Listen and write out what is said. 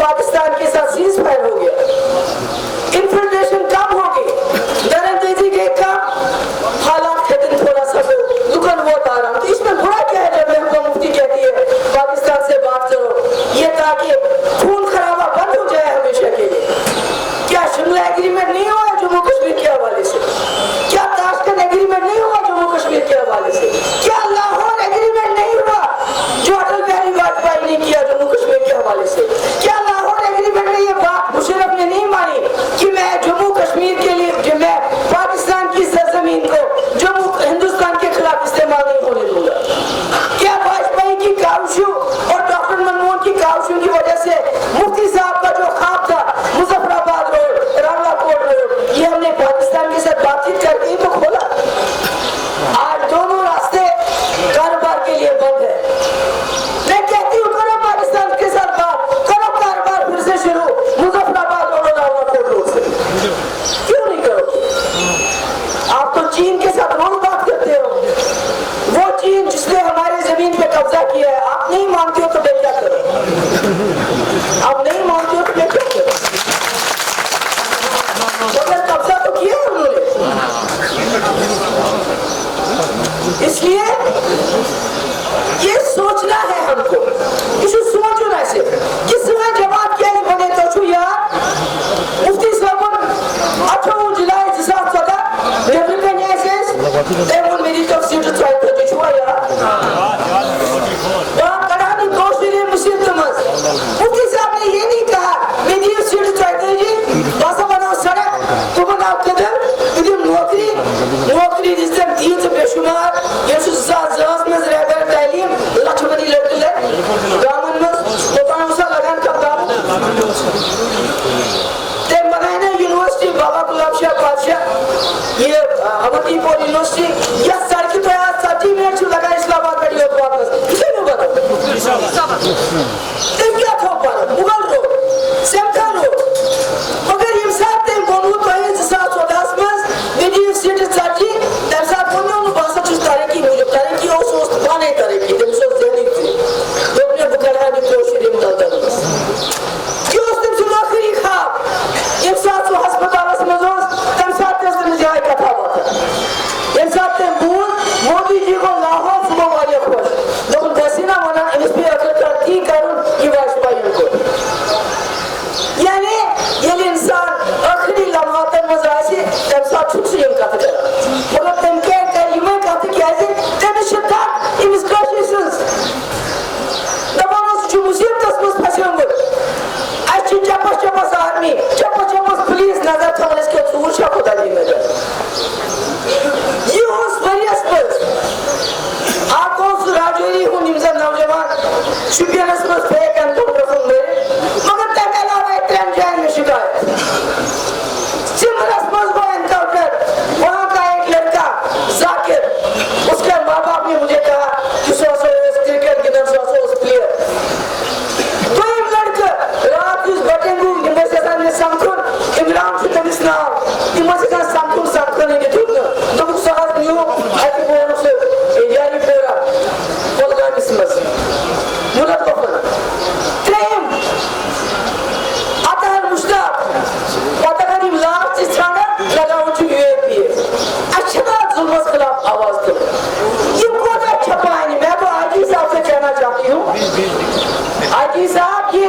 पाकिस्तान के साथ cease fire हो गया, इन्फिल्ट्रेशन कम हो गई, दरअंदेजी के कम हालात थे दिन थोड़ा सा दुकान बहुत आ रहा। तो इसमें बुरा क्या है जब महबूबा मुफ्ती कहती है पाकिस्तान से बात करो, ये ताकि खून खराबा बंद हो जाए हमेशा के लिए। क्या शिमला एग्रीमेंट नहीं हुआ जम्मू कश्मीर के हवाले से? क्या ताशकंद एग्रीमेंट नहीं हुआ जम्मू कश्मीर के हवाले से? क्या लाहौर एग्रीमेंट नहीं हुआ जो अटल बिहारी वाजपेयी ने किया जम्मू कश्मीर के हवाले से? क्या लाहौर एग्रीमेंट में ये बात मुशर्रफ ने नहीं मानी कि मैं जम्मू कश्मीर के लिए मैं पाकिस्तान की सरजमीन को जम्मू हिंदुस्तान के खिलाफ इस्तेमाल नहीं होने दूंगा? क्या वाजपेयी की काविशों और डॉक्टर मनमोहन की काविशों की वजह से मुफ्ती साहब का जो ख्वाब था मुजफ्फराबाद रोड, रावलाकोट रोड, ये हमने पाकिस्तान के साथ बातचीत करके तो खोला? आज दोनों रास्ते कारोबार के लिए बंद है। मैं कहती हूँ करो पाकिस्तान के साथ बात, करो कारोबार फिर से शुरू मुजफ्फराबाद रोड और रावलाकोट रोड से। क्यों नहीं करो? आप तो चीन के साथ रोज बात करते हो, वो चीन जिसने हमारे जमीन पे कब्जा किया है। आप नहीं मानते हो तो मैं क्या करूं? आप नहीं मानते हो तो मैं क्या करूं? मगर कब्जा तो किया है उन्होंने। इसलिए ये सोचना है हमको, इसे सोचो ना से किसने जवाब क्या नहीं बने तो छु यार मुफ्ती साहब 8 जुलाई 2014 डेवलपमेंट एसेस एवं मेरी तफसीर तो छुआ यार करानी कोशिश मुसीबत मुफ्ती साहब ने ये नहीं कहा मेरी सीट चाहिए जी बस बनाओ सड़क तो बनाओ कदम इधर नौकरी रिश्तम तीन से बेशुमार ये साथ में रहकर तालीम लक्ष्मणी लड़की है दामन में तो पांच लगान का दाम ते बनाने यूनिवर्सिटी बाबा गुलाब शाह बादशाह ये अवधीपुर यूनिवर्सिटी ये सड़क तो यार 30 मिनट से लगा इस्लामाबाद का ये वापस किसे नहीं बना ते क्या था पर मुगल रोड सेमका रोड मगर ये साथ ते बोलू तो है 2014 में मेरी सीट चाची तब साथ बोलने उन भाषा चुस तारीखी मुझे तारीखी और सोच पाने तारीखी तुम सोच देनी थी तो अपने बुकरा ने कोशिश में डालता क्यों उस दिन सुना खरी खाब एक साथ वो अस्पताल में जो तब साथ ते उसने जाए कथा बात एक साथ ते बोल मोदी जी को लाहौर सुबह वाली खुश लेकिन दसीना मना एमएसपी अगर करती करूं ये वाजपेयी को यानी ये इंसान आखिरी लम्हात में जाए तब साथ छुप से ये कथा करा मगर तुम क्या कर ये मैं कथा क्या है तब शिद्दत इमिग्रेशंस दबाव जो मुसीबत तस्मस फंसेंगे अच्छी चपस आर्मी चपस पुलिस नजर था इसके सूरशा को दादी में ये उस वरियस पर आकों से राजौरी हूँ निम्जर नौजवान शुभियान स्मस फेक एनकाउंटर फुल मेरे मगर तक अलावा एक ट्रेन जाए में शिकायत सिमर स्मस को एनकाउंटर वहाँ का एक लड़का जाकिर उसके माँ बाप ने मुझे कहा कि क्रिकेट की तरफ उस प्लेयर तो एक लड़का रात इस बटेंगू निमेशा ने संकुल इमरान से तनिस नाम इमरान संकुल ने के ठीक ना तो कुछ साहस नहीं हो ऐसे बोलने से यारी पेरा बोलगा किस्मत मुराद को पता ट्रेन आता है मुश्ताक पता करीब लाख चीज छाना लगा उच्च यूएपी अच्छा ना जुल्म के खिलाफ आवाज करो ये बहुत अच्छा पानी मैं तो आजी साहब से कहना चाहती हूँ आजी साहब ये